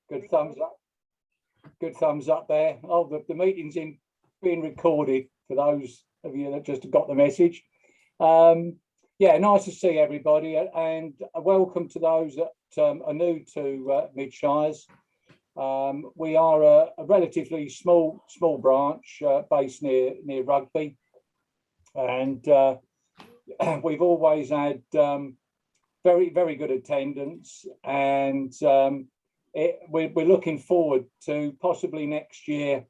Good thumbs up. Good thumbs up there. Oh, the meeting's being recorded for those of you that just got the message. Yeah, nice to see everybody, and welcome to those that are new to Midshires. We are a relatively small branch based near Rugby, and we've always had very good attendance, and we're looking forward to possibly next year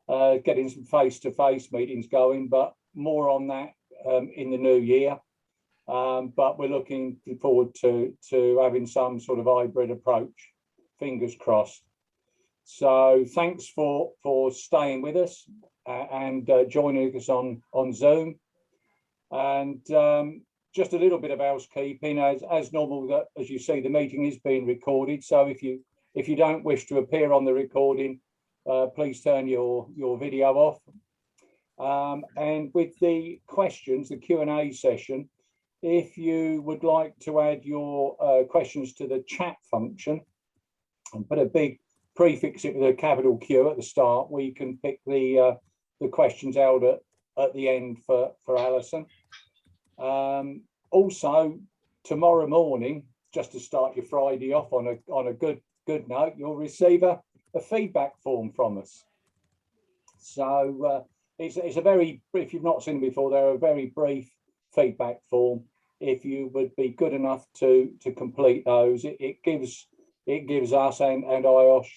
getting some face-to-face meetings going, but more on that in the new year. But we're looking forward to having some sort of hybrid approach, fingers crossed. So thanks for staying with us and joining us on Zoom. And just a little bit of housekeeping, as normal, as you see, the meeting is being recorded. So if you don't wish to appear on the recording, please turn your video off. And with the questions, the Q&A session, if you would like to add your questions to the chat function and put a big prefix it with a capital Q at the start, we can pick the questions out at the end for Alison. Also, tomorrow morning, just to start your Friday off on a good note, you'll receive a feedback form from us. So it's a very, if you've not seen it before, they're a very brief feedback form. If you would be good enough to complete those, it gives us and IOSH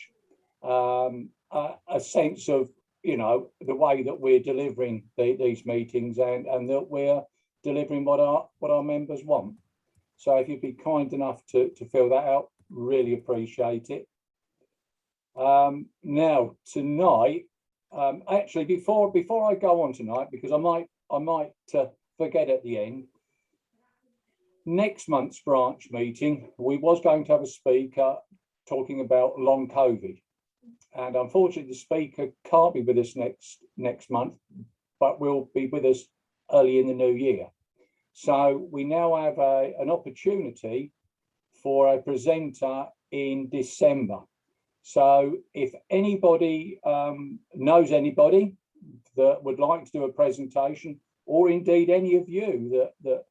a sense of, you know, the way that we're delivering these meetings and that we're delivering what our members want. So if you'd be kind enough to fill that out, really appreciate it. Now tonight, actually before I go on tonight, because I might forget at the end. Next month's branch meeting, we was going to have a speaker talking about long COVID, and unfortunately the speaker can't be with us next month, but will be with us early in the new year. So we now have an opportunity for a presenter in December. So if anybody knows anybody that would like to do a presentation, or indeed any of you that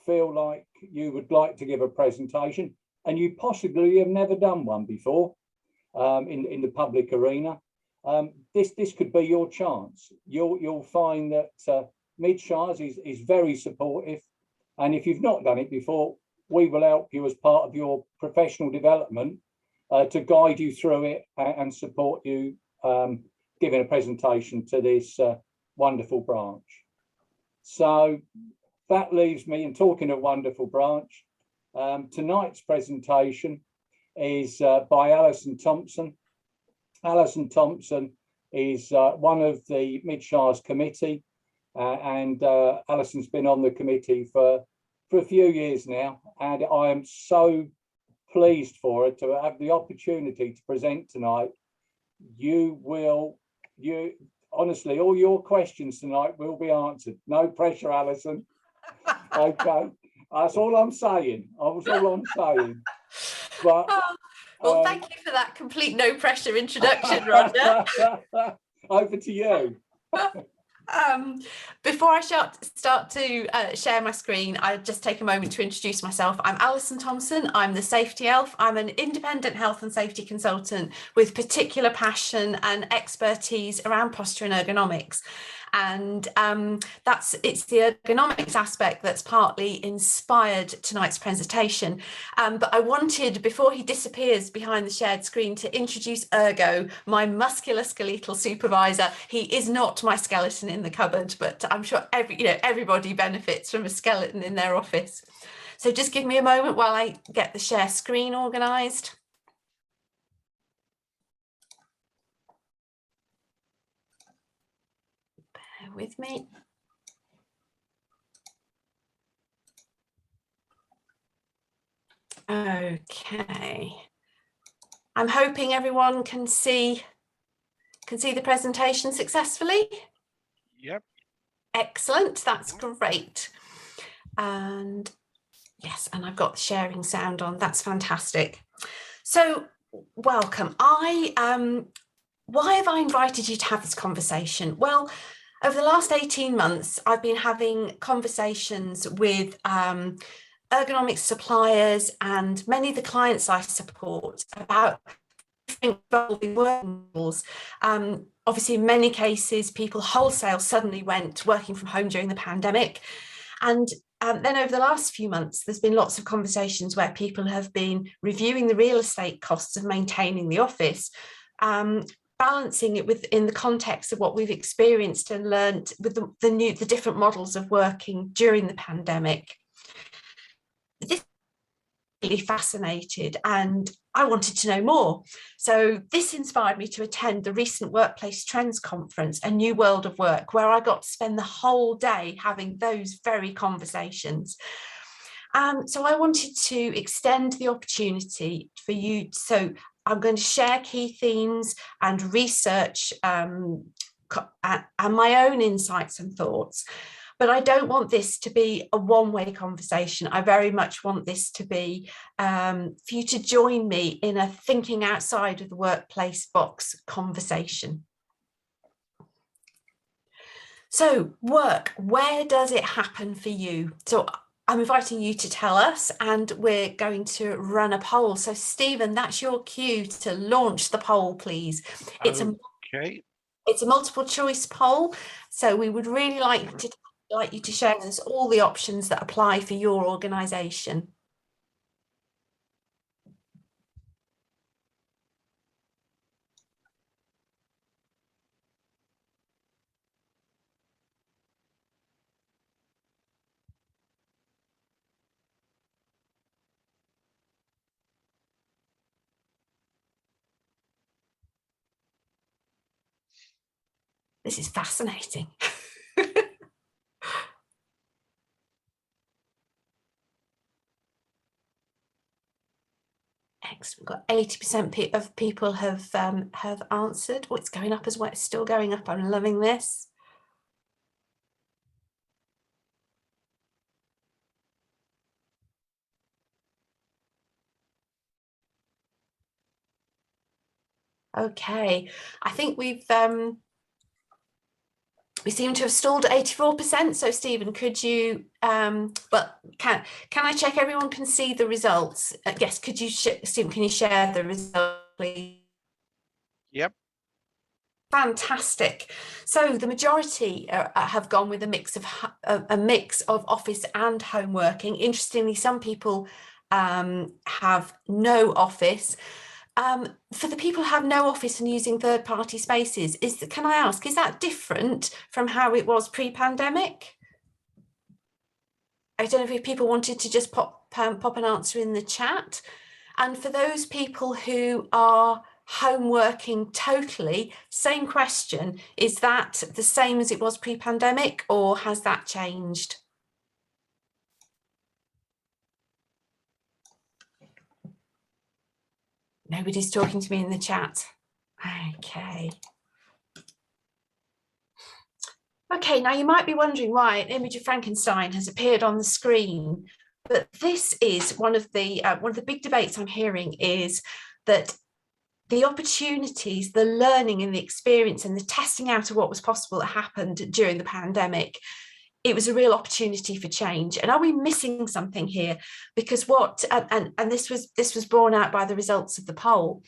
feel like you would like to give a presentation and you possibly have never done one before in the public arena, this could be your chance. You'll find that Midshires is very supportive, and if you've not done it before, we will help you as part of your professional development to guide you through it and support you giving a presentation to this wonderful branch. So that leaves me, and talking of wonderful branch, tonight's presentation is by Alison Thompson. Alison Thompson is one of the Midshires committee, and Alison's been on the committee for a few years now, and I am so pleased for her to have the opportunity to present tonight. Honestly, all your questions tonight will be answered. No pressure, Alison. Okay, that's all I'm saying. That's all I'm saying. But well, thank you for that complete no pressure introduction, Roger. Over to you. Before I start to share my screen, I'll just take a moment to introduce myself. I'm Alison Thompson. I'm the safety elf. I'm an independent health and safety consultant with particular passion and expertise around posture and ergonomics. And it's the ergonomics aspect that's partly inspired tonight's presentation. But I wanted, before he disappears behind the shared screen, to introduce Ergo, my musculoskeletal supervisor. He is not my skeleton in the cupboard, but I'm sure everybody benefits from a skeleton in their office. So just give me a moment while I get the share screen organised. With me. Okay. I'm hoping everyone can see the presentation successfully. Yep. Excellent. That's great. And yes, and I've got the sharing sound on. That's fantastic. So welcome. Why have I invited you to have this conversation? Well, over the last 18 months, I've been having conversations with ergonomics suppliers and many of the clients I support about evolving working models. Obviously, in many cases, people wholesale suddenly went working from home during the pandemic. And then over the last few months, there's been lots of conversations where people have been reviewing the real estate costs of maintaining the office, balancing it within the context of what we've experienced and learned with the different models of working during the pandemic. This really fascinated and I wanted to know more. So this inspired me to attend the recent Workplace Trends Conference, A New World of Work, where I got to spend the whole day having those very conversations. So I wanted to extend the opportunity for you. So I'm going to share key themes and research and my own insights and thoughts. But I don't want this to be a one-way conversation. I very much want this to be for you to join me in a thinking outside of the workplace box conversation. So work, where does it happen for you? So I'm inviting you to tell us, and we're going to run a poll. So Stephen, that's your cue to launch the poll, please. It's a multiple choice poll. So we would really like you to share with us all the options that apply for your organisation. This is fascinating. Excellent. We've got 80% of people have answered. Oh, it's going up as well. It's still going up. I'm loving this. Okay, I think we seem to have stalled at 84%. So Stephen, could you, well, can I check everyone can see the results? Yes, could you, Stephen, can you share the results, please? Yep. Fantastic. So the majority have gone with a mix of office and home working. Interestingly, some people have no office. For the people who have no office and using third-party spaces, can I ask, is that different from how it was pre-pandemic? I don't know if people wanted to just pop an answer in the chat. And for those people who are home working totally, same question, is that the same as it was pre-pandemic, or has that changed? Nobody's talking to me in the chat. Okay. Okay, now you might be wondering why an image of Frankenstein has appeared on the screen, but this is one of the big debates I'm hearing, is that the opportunities, the learning and the experience and the testing out of what was possible that happened during the pandemic, it was a real opportunity for change. And are we missing something here? Because this was borne out by the results of the poll.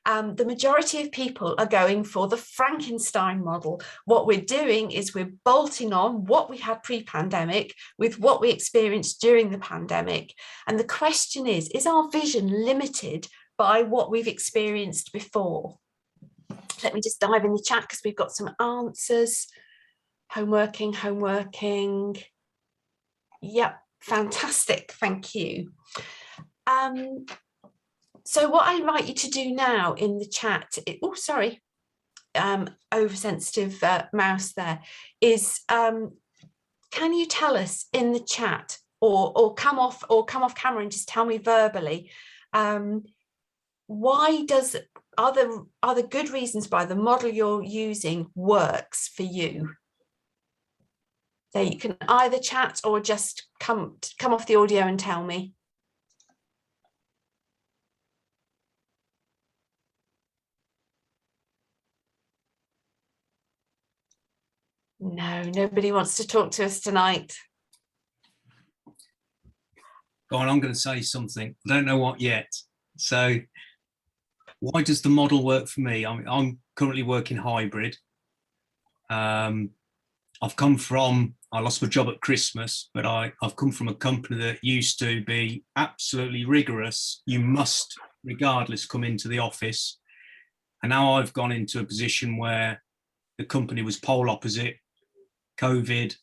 The majority of people are going for the Frankenstein model. What we're doing is we're bolting on what we had pre-pandemic with what we experienced during the pandemic. And the question is our vision limited by what we've experienced before? Let me just dive in the chat because we've got some answers. Home working. Yep, fantastic, thank you. So what I invite you to do now in the chat, oversensitive mouse there, is can you tell us in the chat or come off camera and just tell me verbally, why are there good reasons why the model you're using works for you? So you can either chat or just come off the audio and tell me. No, nobody wants to talk to us tonight. Go on, I'm going to say something. I don't know what yet. So why does the model work for me? I'm currently working hybrid. I've come from, I lost my job at Christmas, but I've come from a company that used to be absolutely rigorous. You must, regardless, come into the office. And now I've gone into a position where the company was pole opposite. COVID,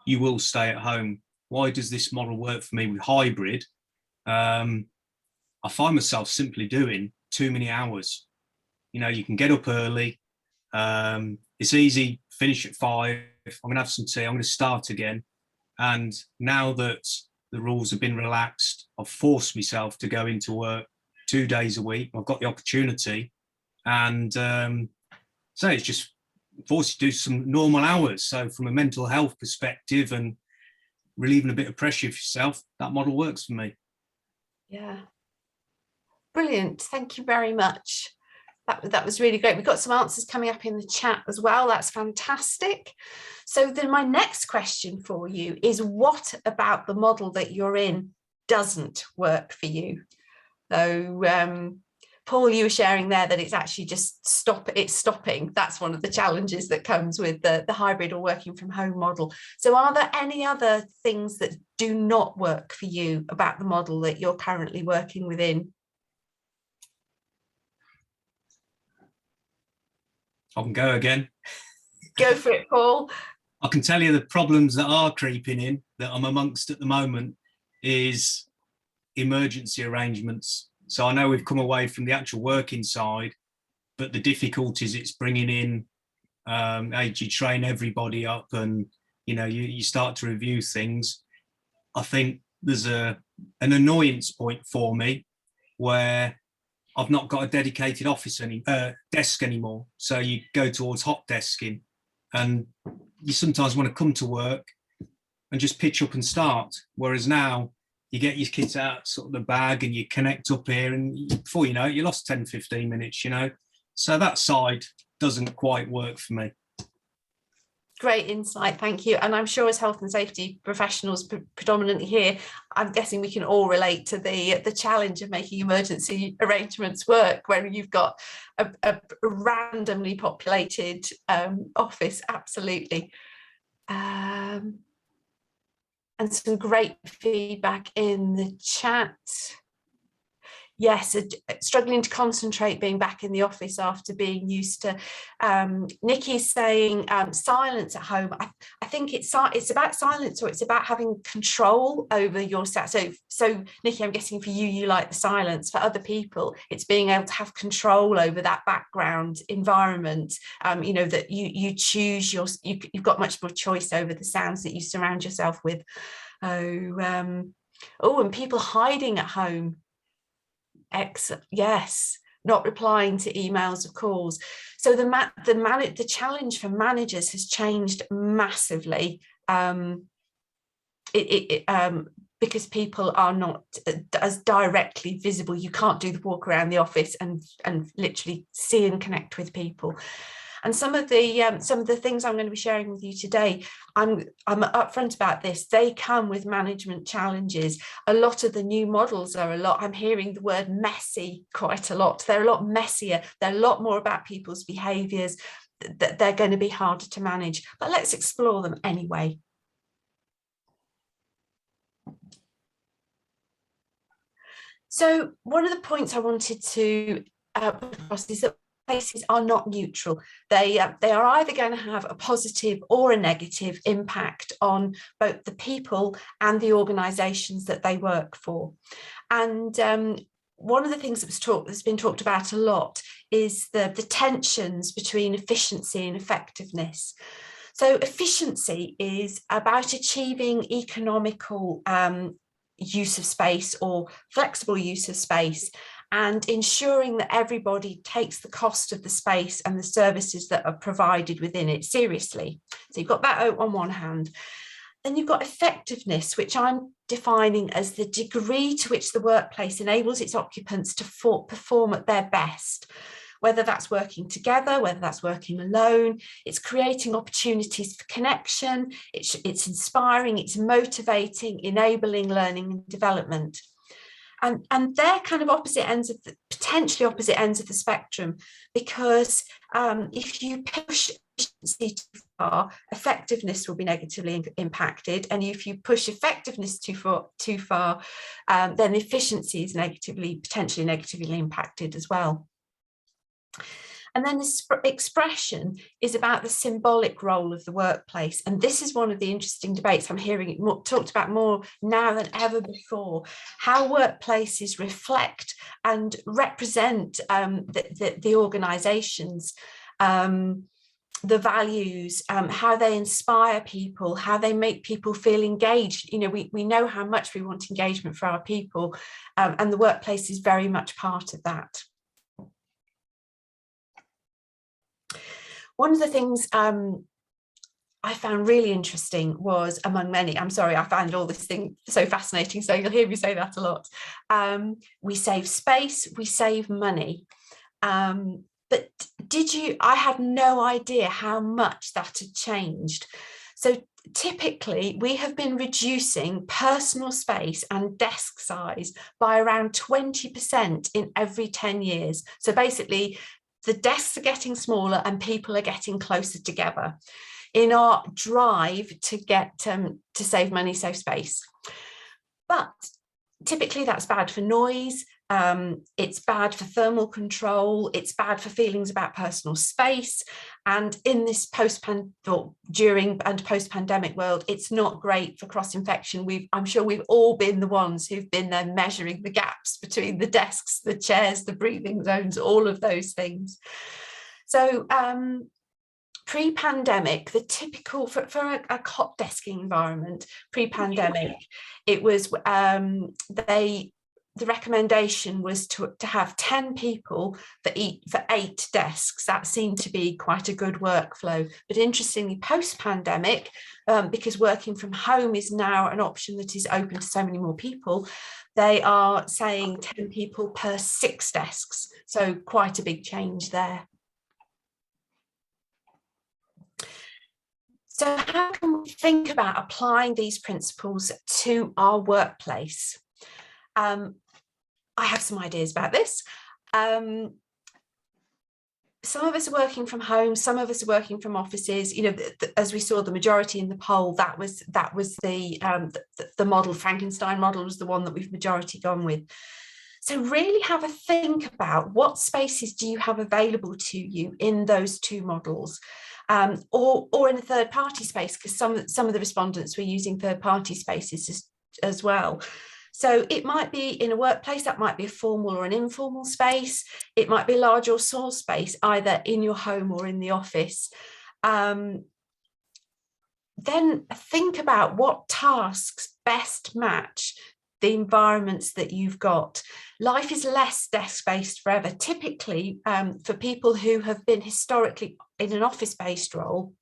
you will stay at home. Why does this model work for me with hybrid? I find myself simply doing too many hours. You know, you can get up early. It's easy, finish at 5. I'm going to have some tea. I'm going to start again. And now that the rules have been relaxed, I've forced myself to go into work 2 days a week. I've got the opportunity. And so it's just forced you to do some normal hours. So from a mental health perspective and relieving a bit of pressure for yourself, that model works for me. Yeah. Brilliant. Thank you very much. That was really great. We've got some answers coming up in the chat as well. That's fantastic. So then my next question for you is, what about the model that you're in doesn't work for you? So Paul, you were sharing there that it's actually just stopping. That's one of the challenges that comes with the hybrid or working from home model. So are there any other things that do not work for you about the model that you're currently working within? I can go again. Go for it, Paul. I can tell you the problems that are creeping in that I'm amongst at the moment is emergency arrangements. So I know we've come away from the actual working side, but the difficulties it's bringing in, you train everybody up and, you know, you start to review things. I think there's an annoyance point for me where I've not got a dedicated desk anymore. So you go towards hot desking and you sometimes want to come to work and just pitch up and start. Whereas now you get your kit out sort of the bag and you connect up here and before you know it, you lost 10, 15 minutes, you know. So that side doesn't quite work for me. Great insight, thank you. And I'm sure as health and safety professionals predominantly here, I'm guessing we can all relate to the challenge of making emergency arrangements work when you've got a randomly populated office, absolutely. And some great feedback in the chat. Yes, struggling to concentrate being back in the office after being used to. Nikki's saying silence at home. I think it's about silence, or it's about having control over your set. So Nikki, I'm guessing for you, you like the silence. For other people, it's being able to have control over that background environment. You know, that you choose you've got much more choice over the sounds that you surround yourself with. And people hiding at home. Excellent. Yes, not replying to emails or calls. So the challenge for managers has changed massively. Because people are not as directly visible. You can't do the walk around the office and literally see and connect with people. And some of the things I'm going to be sharing with you today, I'm upfront about this. They come with management challenges. A lot of the new models I'm hearing the word messy quite a lot. They're a lot messier. They're a lot more about people's behaviours. That they're going to be harder to manage. But let's explore them anyway. So one of the points I wanted to put across is that places are not neutral. They are either going to have a positive or a negative impact on both the people and the organisations that they work for. And one of the things that's been talked about a lot is the tensions between efficiency and effectiveness. So efficiency is about achieving economical use of space or flexible use of space, and ensuring that everybody takes the cost of the space and the services that are provided within it seriously. So you've got that on one hand. Then you've got effectiveness, which I'm defining as the degree to which the workplace enables its occupants to perform at their best. whether that's working together, whether that's working alone. It's creating opportunities for connection. It's inspiring, it's motivating, enabling learning and development. And they're kind of potentially opposite ends of the spectrum, because if you push efficiency too far, effectiveness will be negatively impacted, and if you push effectiveness too far, then efficiency is potentially negatively impacted as well. And then this expression is about the symbolic role of the workplace. And this is one of the interesting debates I'm hearing it talked about more now than ever before, how workplaces reflect and represent the organisations, the values, how they inspire people, how they make people feel engaged. You know, we know how much we want engagement for our people, and the workplace is very much part of that. One of the things I found really interesting was, among many, I'm sorry, I found all this thing so fascinating, so you'll hear me say that a lot. We save space, we save money. But I had no idea how much that had changed. So typically we have been reducing personal space and desk size by around 20% in every 10 years. So basically, the desks are getting smaller and people are getting closer together in our drive to get to save money, save space. But typically that's bad for noise, it's bad for thermal control, it's bad for feelings about personal space. And in this during and post-pandemic world, it's not great for cross-infection. I'm sure we've all been the ones who've been there measuring the gaps between the desks, the chairs, the breathing zones, all of those things. So pre-pandemic, the typical for a hot desking environment, pre-pandemic, it was the recommendation was to have 10 people for 8 desks. That seemed to be quite a good workflow. But interestingly, post-pandemic, because working from home is now an option that is open to so many more people, they are saying 10 people per 6 desks. So quite a big change there. So how can we think about applying these principles to our workplace? I have some ideas about this. Some of us are working from home, some of us are working from offices. You know, as we saw, the majority in the poll, that was the model. Frankenstein model was the one that we've majority gone with. So really have a think about what spaces do you have available to you in those 2 models, or in a third-party space, because some of the respondents were using third-party spaces as well. So it might be in a workplace, that might be a formal or an informal space. It might be large or small space, either in your home or in the office. Then think about what tasks best match the environments that you've got. Life is less desk-based forever. Typically, for people who have been historically in an office-based role,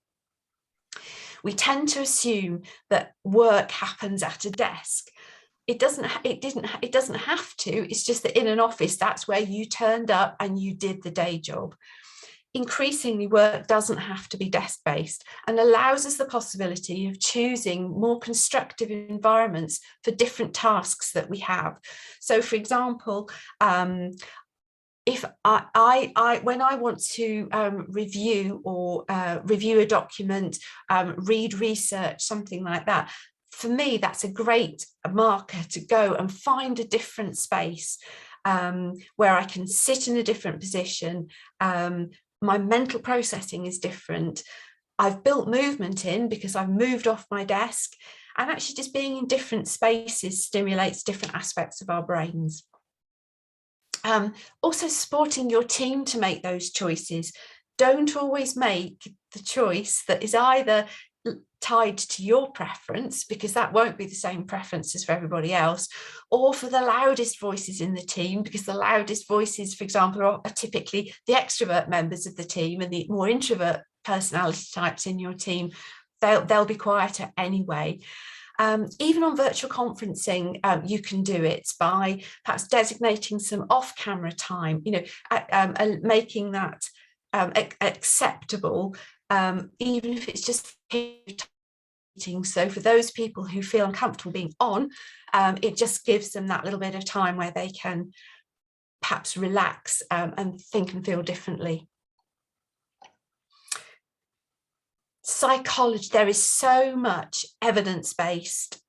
we tend to assume that work happens at a desk. It doesn't have to. It's just that in an office, that's where you turned up and you did the day job. Increasingly, work doesn't have to be desk-based and allows us the possibility of choosing more constructive environments for different tasks that we have. So, for example, if when I want to review a document, read research, something like that, for me, that's a great marker to go and find a different space where I can sit in a different position. My mental processing is different. I've built movement in because I've moved off my desk, and actually just being in different spaces stimulates different aspects of our brains. Also supporting your team to make those choices. Don't always make the choice that is either tied to your preference, because that won't be the same preferences for everybody else, or for the loudest voices in the team, because the loudest voices, for example, are typically the extrovert members of the team, and the more introvert personality types in your team, they'll be quieter anyway. Even on virtual conferencing, you can do it by perhaps designating some off-camera time, making that acceptable, even if it's just meeting. So for those people who feel uncomfortable being on, it just gives them that little bit of time where they can perhaps relax and think and feel differently. Psychology, there is so much evidence-based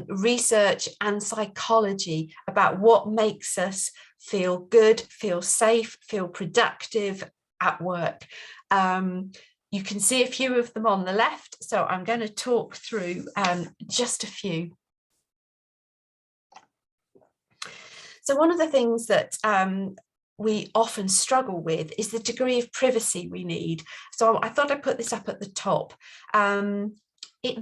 research and psychology about what makes us feel good, feel safe, feel productive at work. You can see a few of them on the left, so I'm going to talk through just a few. So one of the things that we often struggle with is the degree of privacy we need. So I thought I'd put this up at the top. It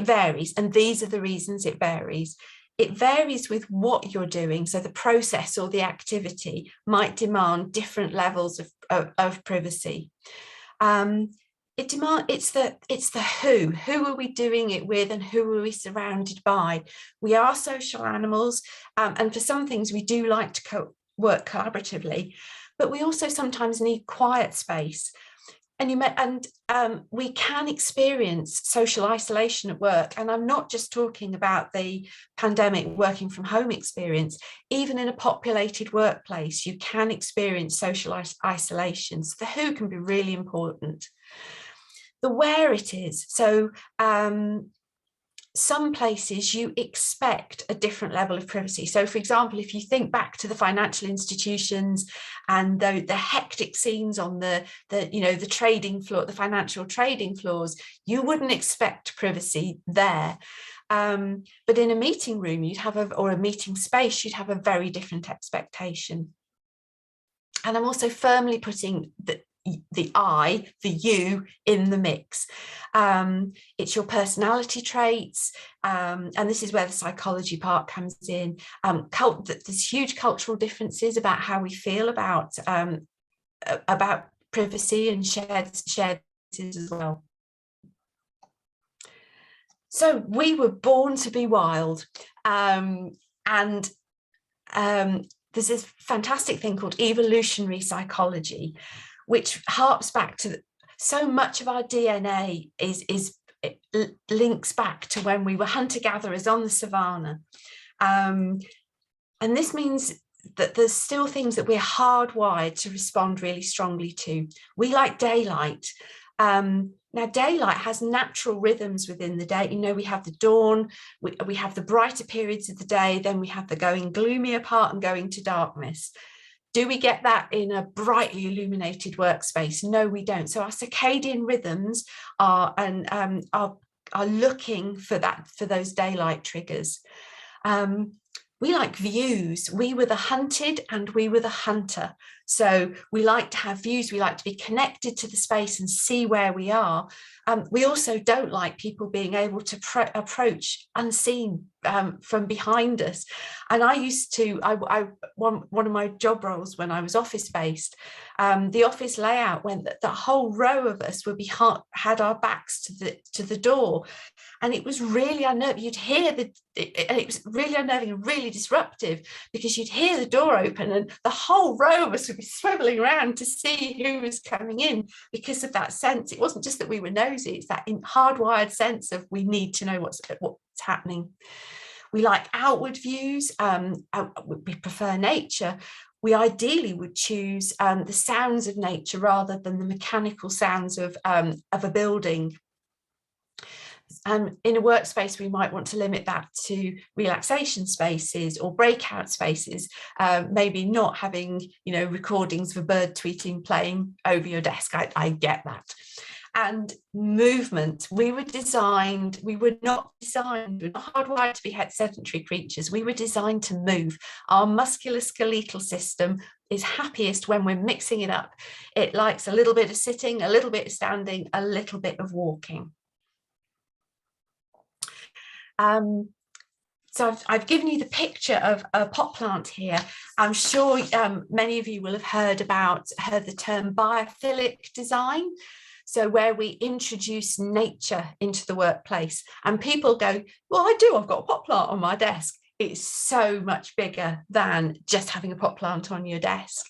varies, and these are the reasons it varies. It varies with what you're doing. So the process or the activity might demand different levels of privacy. It's the who are we doing it with, and who are we surrounded by. We are social animals, and for some things we do like to work collaboratively, but we also sometimes need quiet space. And we can experience social isolation at work. And I'm not just talking about the pandemic working from home experience. Even in a populated workplace, you can experience social isolation. So the who can be really important. The where it is. So some places you expect a different level of privacy. So for example, if you think back to the financial institutions and the hectic scenes on the trading floor, the financial trading floors, you wouldn't expect privacy there. But in a meeting room, or a meeting space, you'd have a very different expectation. And I'm also firmly putting the I, the you in the mix. It's your personality traits, and this is where the psychology part comes in. There's huge cultural differences about how we feel about privacy and shared as well. So we were born to be wild, and there's this fantastic thing called evolutionary psychology, which harps back to so much of our DNA links back to when we were hunter-gatherers on the savannah. And this means that there's still things that we're hardwired to respond really strongly to. We like daylight. Now, daylight has natural rhythms within the day. We have the dawn, we have the brighter periods of the day, then we have the going gloomier part and going to darkness. Do we get that in a brightly illuminated workspace? No, we don't. So our circadian rhythms are looking for those daylight triggers. We like views. We were the hunted and we were the hunter. So we like to have views. We like to be connected to the space and see where we are. We also don't like people being able to approach unseen from behind us. And I used to, one of my job roles when I was office based, the office layout went that the whole row of us had our backs to the door. And it was really unnerving. You'd hear it was really unnerving and really disruptive, because you'd hear the door open and the whole row of us would be swiveling around to see who was coming in, because of that sense. It wasn't just that we were nosy, it's that hardwired sense of we need to know what's happening. We like outward views. We prefer nature. We ideally would choose the sounds of nature rather than the mechanical sounds of a building. In a workspace, we might want to limit that to relaxation spaces or breakout spaces, maybe not having, recordings of a bird tweeting playing over your desk. I get that. And movement, we were not designed, we're not hardwired to be sedentary creatures. We were designed to move. Our musculoskeletal system is happiest when we're mixing it up. It likes a little bit of sitting, a little bit of standing, a little bit of walking. So I've given you the picture of a pot plant here. I'm sure many of you will have heard the term biophilic design. So where we introduce nature into the workplace, and people go, well, I've got a pot plant on my desk. It's so much bigger than just having a pot plant on your desk.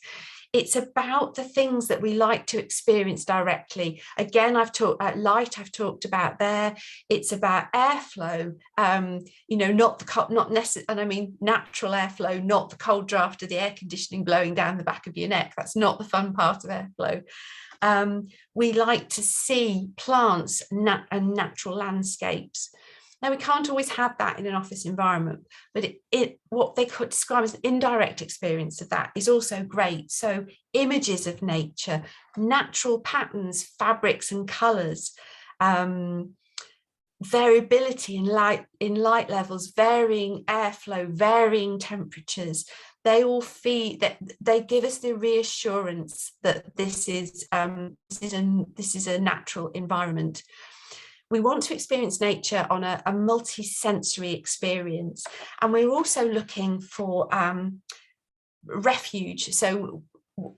It's about the things that we like to experience directly. Again, I've talked about light, I've talked about there. It's about airflow, not necessarily, and I mean natural airflow, not the cold draft of the air conditioning blowing down the back of your neck. That's not the fun part of airflow. We like to see plants and natural landscapes. Now, we can't always have that in an office environment, but what they could describe as an indirect experience of that is also great. So images of nature, natural patterns, fabrics and colours, variability in light levels, varying airflow, varying temperatures. They all feed that, they give us the reassurance that this is a natural environment. We want to experience nature on a multi-sensory experience, and we're also looking for refuge. So,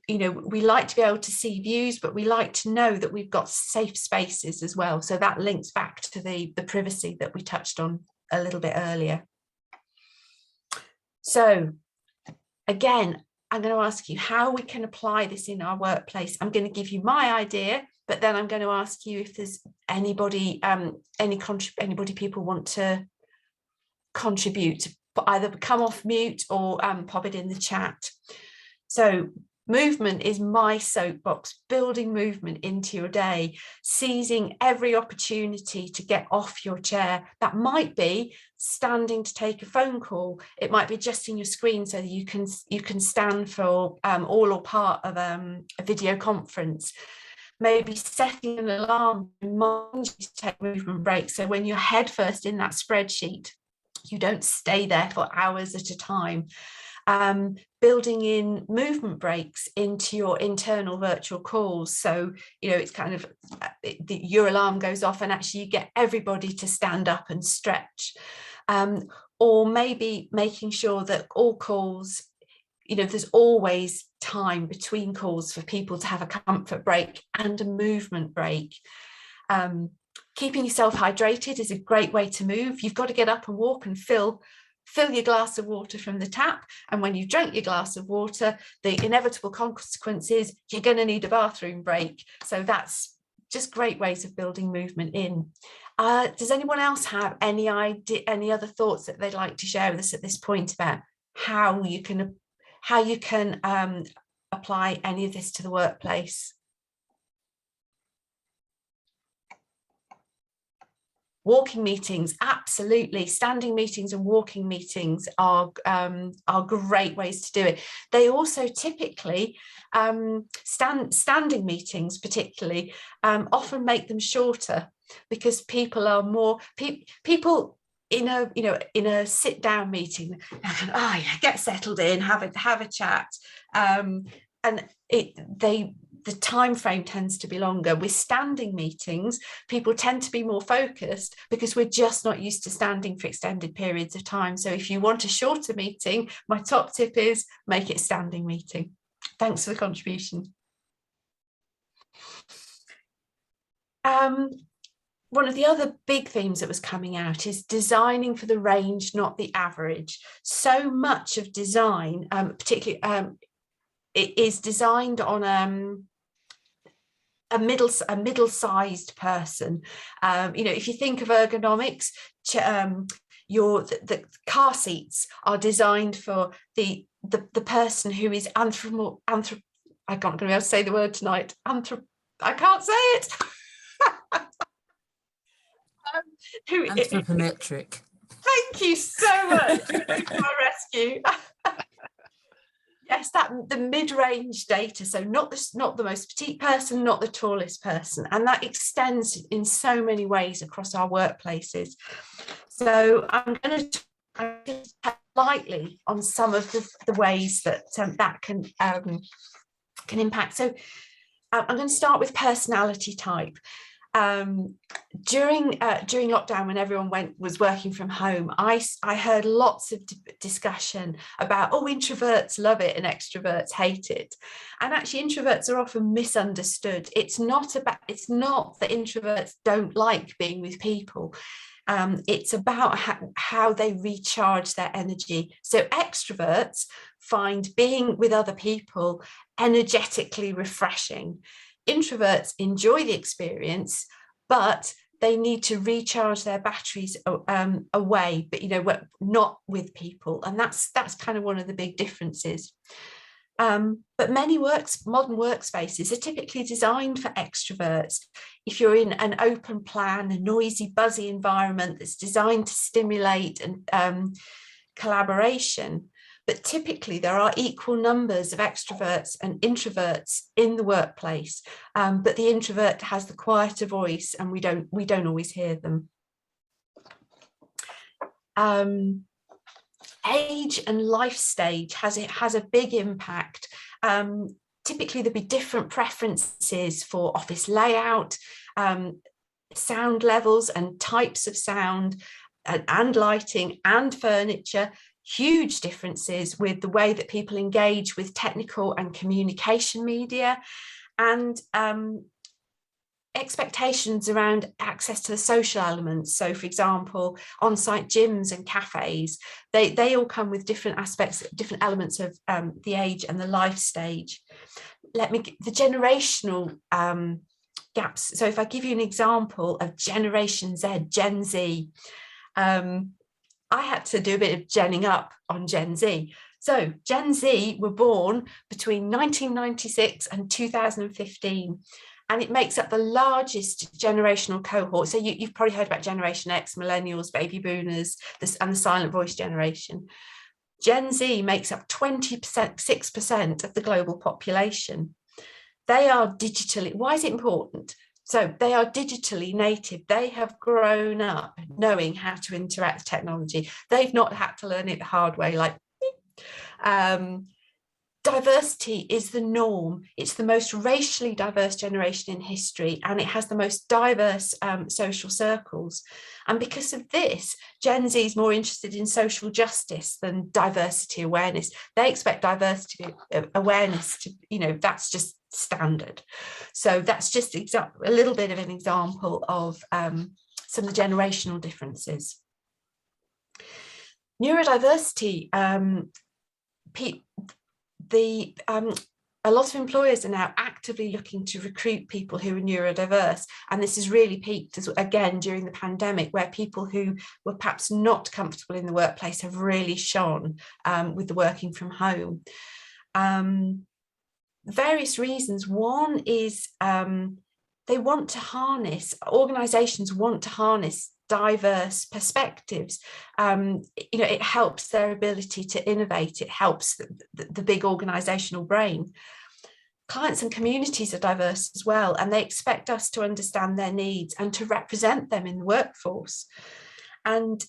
we like to be able to see views, but we like to know that we've got safe spaces as well. So that links back to the privacy that we touched on a little bit earlier. So again, I'm going to ask you how we can apply this in our workplace. I'm going to give you my idea, but then I'm going to ask you if there's anybody people want to contribute, either come off mute or pop it in the chat. So movement is my soapbox, building movement into your day, seizing every opportunity to get off your chair. That might be standing to take a phone call. It might be adjusting your screen so that you can stand for all or part of a video conference. Maybe setting an alarm to remind you to take movement breaks. So when you're head first in that spreadsheet, you don't stay there for hours at a time. Building in movement breaks into your internal virtual calls. So, it's kind of your alarm goes off and actually you get everybody to stand up and stretch. Or maybe making sure that all calls, there's always time between calls for people to have a comfort break and a movement break. Keeping yourself hydrated is a great way to move. You've got to get up and walk and fill your glass of water from the tap. And when you drank your glass of water, the inevitable consequence is you're going to need a bathroom break. So that's just great ways of building movement in. Does anyone else have any other thoughts that they'd like to share with us at this point about how you can apply any of this to the workplace? Walking meetings, absolutely. Standing meetings and walking meetings are great ways to do it. They also typically, standing meetings particularly, often make them shorter because people are more, people in a sit-down meeting, get settled in, have a chat, and the time frame tends to be longer. With standing meetings, people tend to be more focused because we're just not used to standing for extended periods of time. So if you want a shorter meeting, my top tip is make it a standing meeting. Thanks for the contribution. One of the other big themes that was coming out is designing for the range, not the average. So much of design, particularly, it is designed on a middle-sized person. If you think of ergonomics, the car seats are designed for the person who is I can't be able to say the word tonight. I can't say it. Anthropometric. Thank you so much for my rescue. Yes, the mid-range data, so not the most petite person, not the tallest person, and that extends in so many ways across our workplaces. So I'm going to touch lightly on some of the ways that that can impact. So I'm going to start with personality type. During lockdown, when everyone was working from home, I heard lots of discussion about, oh, introverts love it and extroverts hate it. And actually introverts are often misunderstood. It's not that introverts don't like being with people. It's about how they recharge their energy. So extroverts find being with other people energetically refreshing. Introverts enjoy the experience, but they need to recharge their batteries away, but not with people. And that's kind of one of the big differences. But many modern workspaces are typically designed for extroverts. If you're in an open plan, a noisy, buzzy environment that's designed to stimulate and collaboration, but typically there are equal numbers of extroverts and introverts in the workplace. But the introvert has the quieter voice, and we don't always hear them. Age and life stage has a big impact. Typically there'll be different preferences for office layout, sound levels and types of sound, and lighting and furniture. Huge differences with the way that people engage with technical and communication media, and expectations around access to the social elements. So for example, on-site gyms and cafes, they all come with different aspects, different elements of the age and the life stage. The generational gaps. So if I give you an example of Generation Z, Gen Z, I had to do a bit of genning up on Gen Z. So Gen Z were born between 1996 and 2015. And it makes up the largest generational cohort. So you've probably heard about Generation X, millennials, baby boomers, and the silent voice generation. Gen Z makes up 6% of the global population. They are digitally, why is it important? So they are digitally native. They have grown up knowing how to interact with technology. They've not had to learn it the hard way, like diversity is the norm. It's the most racially diverse generation in history, and it has the most diverse social circles. And because of this, Gen Z is more interested in social justice than diversity awareness. They expect diversity awareness to, that's just standard. So that's just a little bit of an example of some of the generational differences. Neurodiversity, a lot of employers are now actively looking to recruit people who are neurodiverse, and this has really peaked again during the pandemic, where people who were perhaps not comfortable in the workplace have really shone with the working from home. Various reasons. One is organisations want to harness diverse perspectives. It helps their ability to innovate. It helps the big organisational brain. Clients and communities are diverse as well, and they expect us to understand their needs and to represent them in the workforce. And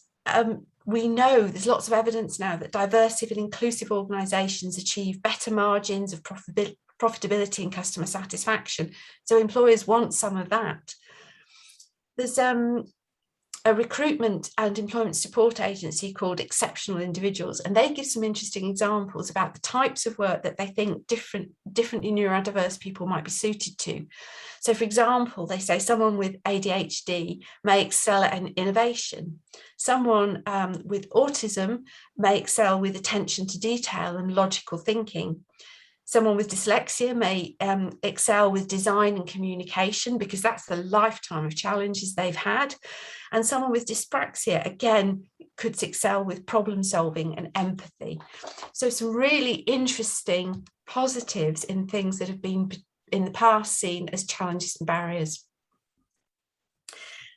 we know there's lots of evidence now that diverse and inclusive organisations achieve better margins of profitability and customer satisfaction. So employers want some of that. There's a recruitment and employment support agency called Exceptional Individuals, and they give some interesting examples about the types of work that they think differently neurodiverse people might be suited to. So for example, they say someone with ADHD may excel at an innovation. Someone with autism may excel with attention to detail and logical thinking. Someone with dyslexia may excel with design and communication, because that's the lifetime of challenges they've had. And someone with dyspraxia, again, could excel with problem solving and empathy. So some really interesting positives in things that have been in the past seen as challenges and barriers.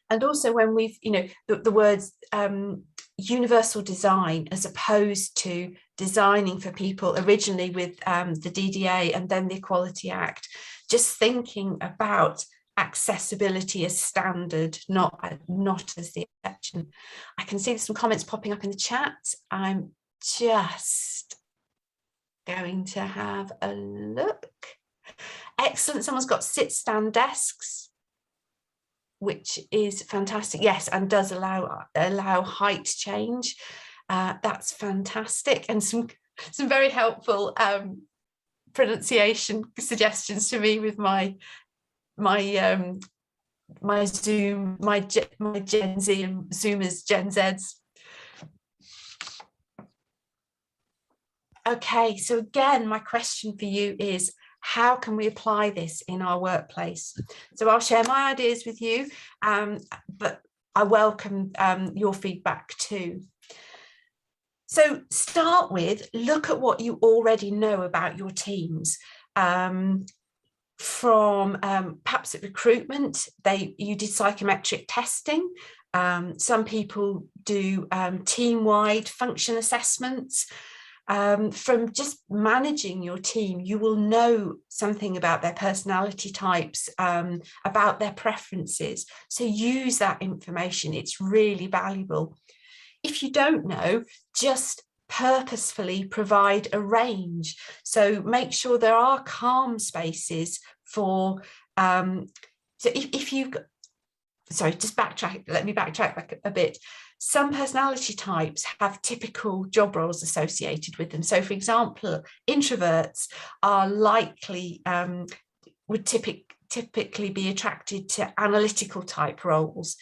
And also when we've, the words universal design, as opposed to designing for people originally with the DDA and then the Equality Act, just thinking about accessibility as standard, not as the exception. I can see there's some comments popping up in the chat. I'm just going to have a look. Excellent. Someone's got sit-stand desks. which is fantastic. Yes, and does allow height change. That's fantastic, and some very helpful pronunciation suggestions to me with my Zoom, my Gen Z and Zoomers, Gen Zs. Okay, so again, my question for you is, how can we apply this in our workplace? So I'll share my ideas with you, but I welcome your feedback too. So start with, look at what you already know about your teams. From perhaps at recruitment, you did psychometric testing. Some people do team-wide function assessments. From just managing your team, you will know something about their personality types, about their preferences. So use that information. It's really valuable. If you don't know, just purposefully provide a range. So make sure there are calm spaces for, so if you, sorry, just backtrack, let me backtrack back a bit. Some personality types have typical job roles associated with them. So for example, introverts are likely, would typically be attracted to analytical type roles.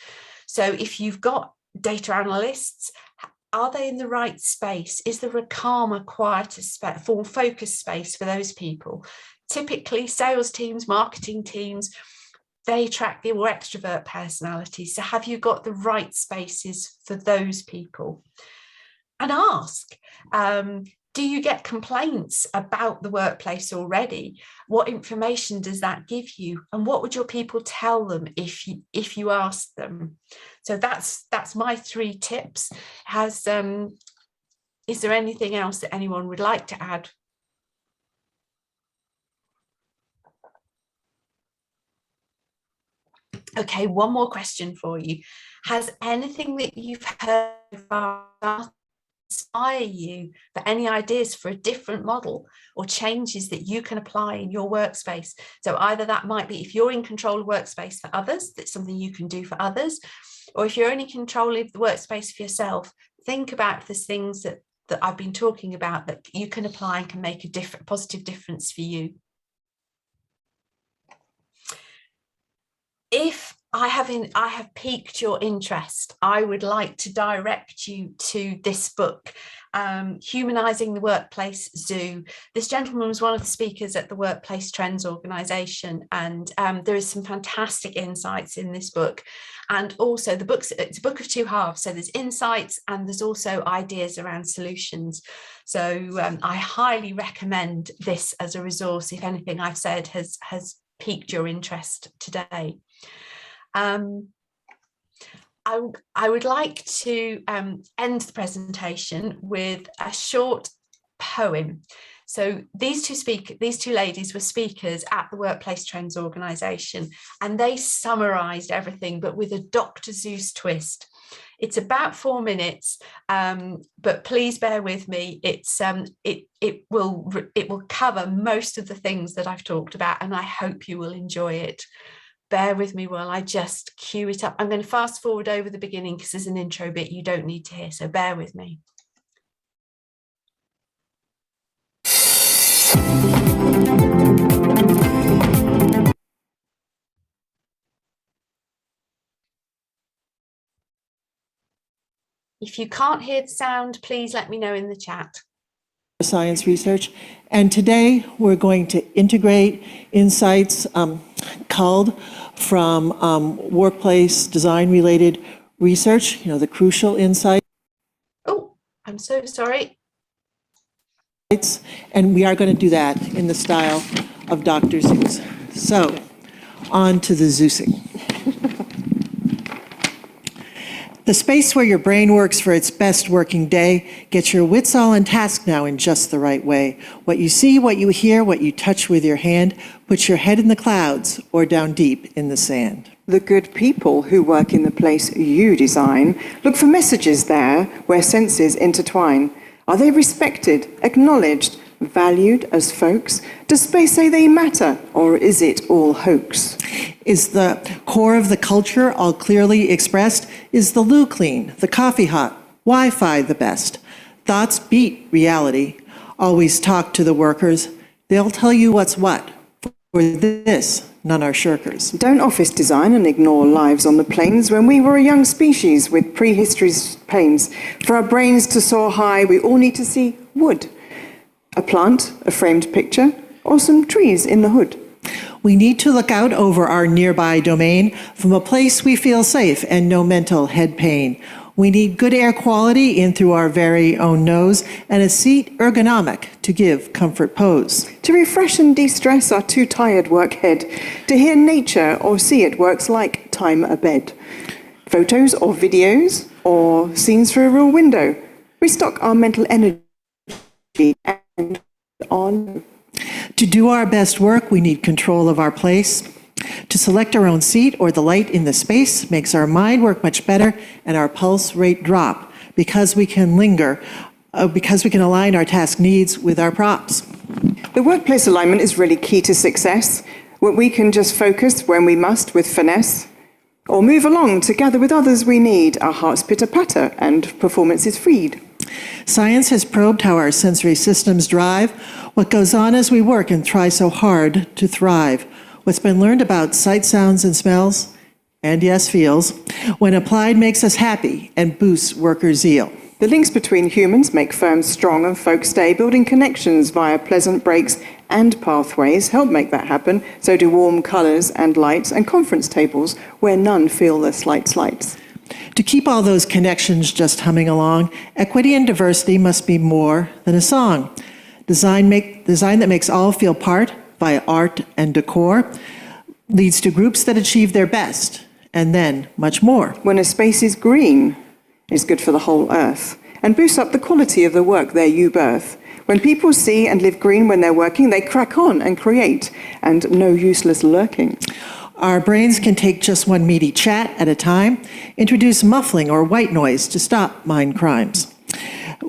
So if you've got data analysts, are they in the right space? Is there a calmer, quieter, more focused space for those people? Typically, sales teams, marketing teams, they attract the more extrovert personalities. So have you got the right spaces for those people? And ask, do you get complaints about the workplace already? What information does that give you? And what would your people tell them if you asked them? So that's my 3 tips. Is there anything else that anyone would like to add? Okay, one more question for you. Has anything that you've heard inspire you for any ideas for a different model or changes that you can apply in your workspace? So either that might be, if you're in control of workspace for others, that's something you can do for others, or if you're only controlling the workspace for yourself, think about the things that I've been talking about that you can apply and can make a positive difference for you. If I have piqued your interest, I would like to direct you to this book, Humanising the Workplace Zoo. This gentleman was one of the speakers at the Workplace Trends organisation, and there is some fantastic insights in this book. And also it's a book of 2 halves, so there's insights and there's also ideas around solutions. So I highly recommend this as a resource if anything I've said has piqued your interest today. I would like to end the presentation with a short poem. So these two ladies were speakers at the Workplace Trends organisation, and they summarised everything, but with a Dr. Seuss twist. It's about 4 minutes, but please bear with me. It will cover most of the things that I've talked about, and I hope you will enjoy it. Bear with me while I just cue it up. I'm going to fast forward over the beginning because there's an intro bit you don't need to hear, so bear with me. If you can't hear the sound, please let me know in the chat. Science research, and today we're going to integrate insights culled from workplace design related research, the crucial insights. Oh, I'm so sorry. And we are going to do that in the style of Dr. Seuss. So, on to the Zeusing. The space where your brain works for its best working day. Get your wits all in task now in just the right way. What you see, what you hear, what you touch with your hand. Put your head in the clouds or down deep in the sand. The good people who work in the place you design look for messages there where senses intertwine. Are they respected, acknowledged, valued as folks? Does space say they matter, or is it all hoax? Is the core of the culture, all clearly expressed, is the loo clean, the coffee hot, Wi-Fi the best. Thoughts beat reality. Always talk to the workers. They'll tell you what's what. For this, none are shirkers. Don't office design and ignore lives on the plains when we were a young species with prehistory's pains. For our brains to soar high, we all need to see wood. A plant, a framed picture, or some trees in the hood. We need to look out over our nearby domain from a place we feel safe and no mental head pain. We need good air quality in through our very own nose and a seat ergonomic to give comfort pose. To refresh and de-stress our too tired work head. To hear nature or see it works like time abed. Photos or videos or scenes through a real window. Restock our mental energy and on. To do our best work, we need control of our place. To select our own seat or the light in the space makes our mind work much better and our pulse rate drop because we can align our task needs with our props. The workplace alignment is really key to success. We can just focus when we must with finesse, or move along together with others we need. Our hearts pitter-patter and performance is freed. Science has probed how our sensory systems drive what goes on as we work and try so hard to thrive. What's been learned about sight, sounds, and smells, and yes, feels, when applied makes us happy and boosts worker zeal. The links between humans make firms strong and folks stay. Building connections via pleasant breaks and pathways help make that happen. So do warm colours and lights and conference tables where none feel the slight slights. To keep all those connections just humming along, equity and diversity must be more than a song. Design that makes all feel part via art and decor leads to groups that achieve their best, and then much more. When a space is green, it's good for the whole earth and boosts up the quality of the work there you birth. When people see and live green when they're working, they crack on and create, and no useless lurking. Our brains can take just one meaty chat at a time, introduce muffling or white noise to stop mind crimes.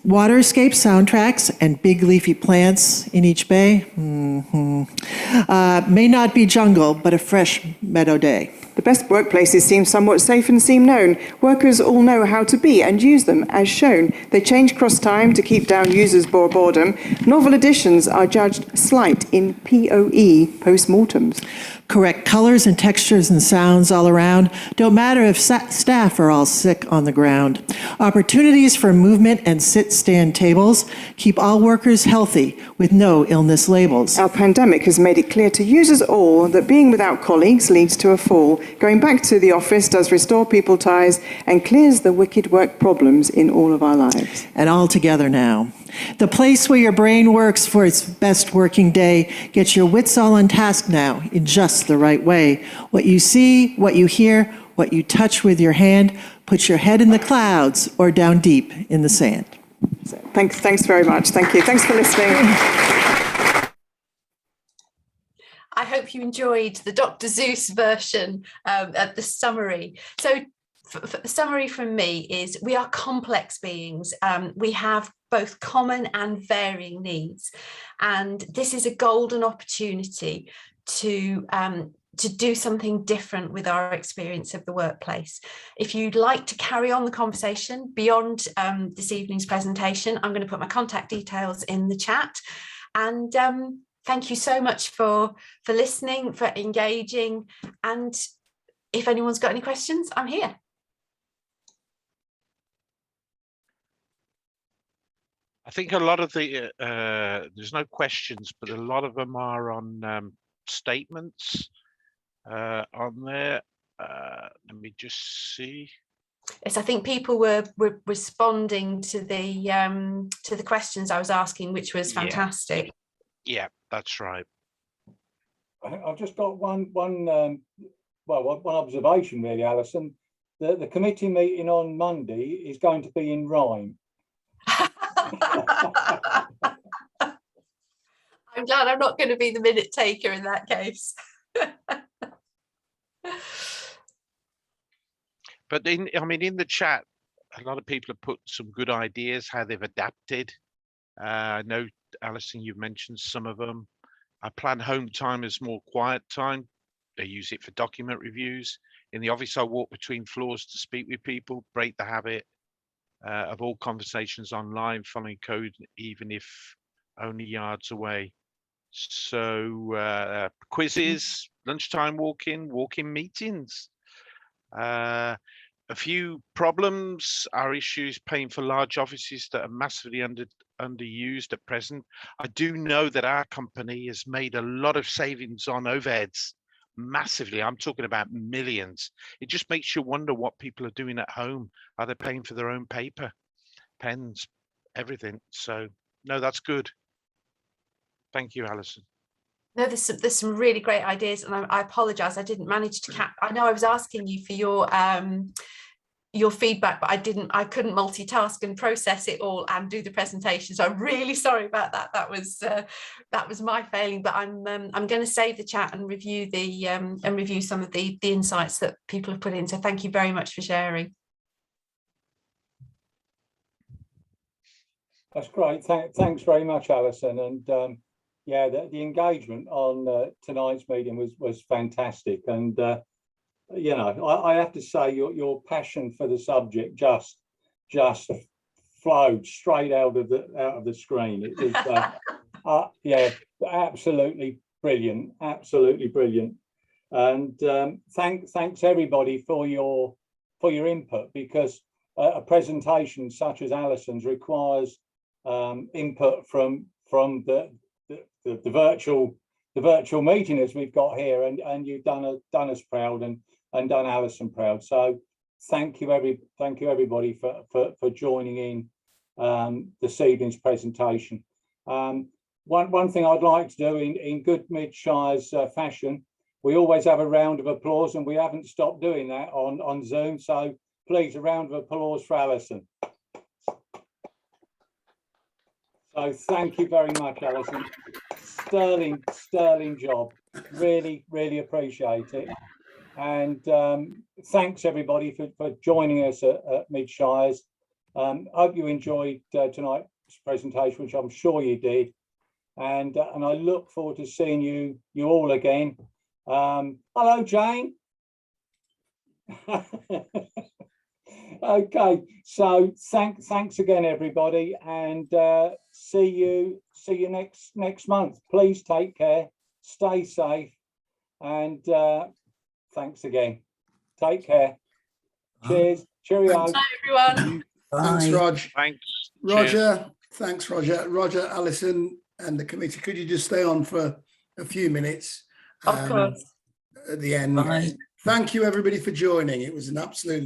Waterscape soundtracks and big leafy plants in each bay may not be jungle, but a fresh meadow day. The best workplaces seem somewhat safe and seem known. Workers all know how to be and use them as shown. They change cross time to keep down users' boredom. Novel additions are judged slight in POE post-mortems. Correct colors and textures and sounds all around. Don't matter if staff are all sick on the ground. Opportunities for movement and sit-stand tables keep all workers healthy with no illness labels. Our pandemic has made it clear to users all that being without colleagues leads to a fall. Going back to the office does restore people ties and clears the wicked work problems in all of our lives. And all together now. The place where your brain works for its best working day gets your wits all on task now in just the right way. What you see, what you hear, what you touch with your hand, puts your head in the clouds or down deep in the sand. So, thanks very much. Thank you. Thanks for listening. I hope you enjoyed the Dr. Zeus version of the summary. So the summary from me is we are complex beings. We have both common and varying needs. And this is a golden opportunity to do something different with our experience of the workplace. If you'd like to carry on the conversation beyond this evening's presentation, I'm going to put my contact details in the chat. And thank you so much for listening, for engaging. And if anyone's got any questions, I'm here. I think a lot of the, there's no questions, but a lot of them are on statements on there. Let me just see. Yes, I think people were responding to the questions I was asking, which was fantastic. Yeah, that's right. I've just got one observation really, Alison. The committee meeting on Monday is going to be in rhyme. I'm glad I'm not going to be the minute taker in that case. But in the chat, a lot of people have put some good ideas how they've adapted. I know, Alison, you've mentioned some of them. I plan home time as more quiet time. use it for document reviews. In the office, I walk between floors to speak with people, break the habit of all conversations online, following code, even if only yards away. So quizzes, lunchtime walk-in meetings. A few problems are issues paying for large offices that are massively underused at present. I do know that our company has made a lot of savings on overheads, massively. I'm talking about millions. It just makes you wonder what people are doing at home. Are they paying for their own paper, pens, everything? So no, that's good. Thank you, Alison. No, there's some really great ideas, and I apologise, I didn't manage to I know I was asking you for your feedback, but I couldn't multitask and process it all and do the presentation. So I'm really sorry about that. That was my failing. But I'm going to save the chat and review review some of the insights that people have put in. So thank you very much for sharing. That's great. Thanks very much, Alison. And yeah, the engagement on tonight's meeting was fantastic. And you know, I have to say your passion for the subject just flowed straight out of the screen. It was yeah, absolutely brilliant, absolutely brilliant. And thanks everybody for your input, because a presentation such as Alison's requires input from the virtual meeting as we've got here, and you've done us proud and done Alison proud. So thank you everybody for joining in this evening's presentation. One thing I'd like to do in good Midshires fashion, we always have a round of applause, and we haven't stopped doing that on Zoom. So please, a round of applause for Alison. So thank you very much, Alison. Sterling job. Really appreciate it. And thanks everybody for joining us at Midshires. Hope you enjoyed tonight's presentation, which I'm sure you did. And I look forward to seeing you all again. Hello, Jane. Okay, so thanks again, everybody, and see you next month. Please take care, stay safe, and thanks again. Take care. Cheers. Cheerio. Bye, everyone. Thanks, Rog. Thanks. Roger. Cheers. Thanks, Roger. Roger, Alison, and the committee. Could you just stay on for a few minutes? Of course. At the end. Bye. Thank you, everybody, for joining. It was an absolute